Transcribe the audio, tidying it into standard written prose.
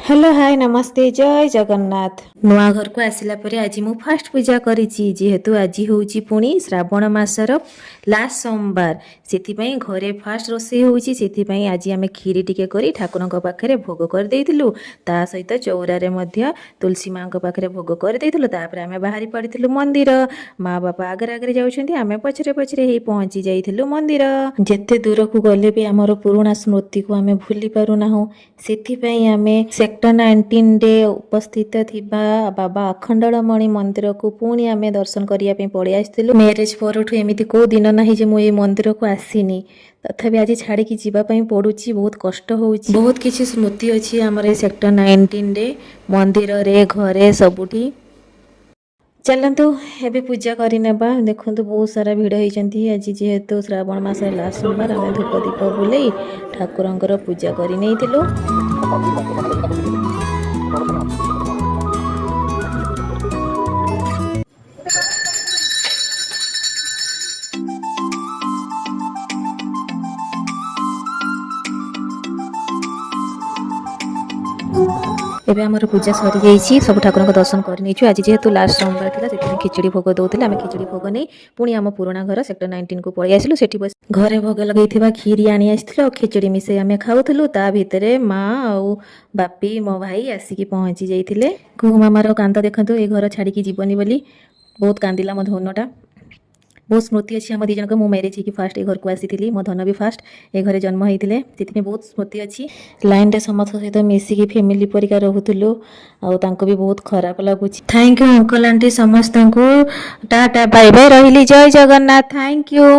Hello hi नमस्ते जय जगन्नाथ नुआ घर को आसिला परे आज मु फास्ट पूजा करिछि जेहेतु आज होउछि पुणी श्रावण मासर लास्ट सोमवार सेति पई घरे फास्ट रोसे होउछि सेति पई आज आमे खीरी टिके करी ठाकुरन पाखरे भोग कर देइथिलु ता सहित चौरा रे मध्य तुलसी मां को पाखरे भोग कर देइथिलु तापर आमे बाहरी पड़िथिलु मंदिर माँ बापा आगे आगे जाउछन्ती आमे पछरे पछरे हे पहुंची जाइथिलु मंदिर जेते दूर को गले भी हमर पुराना स्मृति को आमे भूली पारु नाहु सेति पई आमे सेक्टर 19 रे उपस्थित थिबा बाबा अखंडलमणि मंदिर को पुणी आमे दर्शन करिया पे पड़े आइथिलु मैरिज परठु एमिति को दिन नाही जे मु ए मंदिर को आसीनी तथापि आज छाड़ी की जीवा पई पडुची बहुत कष्ट होउची बहुत किछि स्मृति अछि हमर ए सेक्टर 19 रे मंदिर रे घरे सबुठी चलतु एबे पूजा करी नेबा देखंतु बहुत सारा भिड़ होइचंती आज जेहेतु श्रावण मास लास्ट सोमवार आमे धूप दीप बुले ठाकुरंकर पूजा करी नेइथिलु एबे हमर पूजा सरी जाइछि सब ठाकुर को दर्शन कर नेछु आज जेहेतु लास्ट सोमवार थिला सेति खिचड़ी भोग दउथिले आमे खिचड़ी भोग नै पुणी हम पुराना घर सेक्टर 19 को पळि आसिलु सेठी बस घरे भोग लगैथिबा खीरी आनी आसिथिलो खिचड़ी मिसे आमे खाउथलु ता भितरे माँ आउ बापी मो भाई आसिकी पहुंची जाइथिले कुहु मामार कांद देखंतु ए घर छाड़ी की जीवनी बोली बहुत कांदिला मो धनटा बहुत स्मृति अच्छी आम दीजन को मु मैरिज की फास्ट ए घर को आसी मो धन भी फास्ट ए घरे जन्म होते से बहुत स्मृति अच्छी लाइन रे समस्त सहित मिसिकी फैमिली परिका रोलु आउ भी बहुत खराब लगुच थैंक यू अंकल आंटी समस्त को टाटा बाय बाय रही जय जगन्नाथ थैंक यू।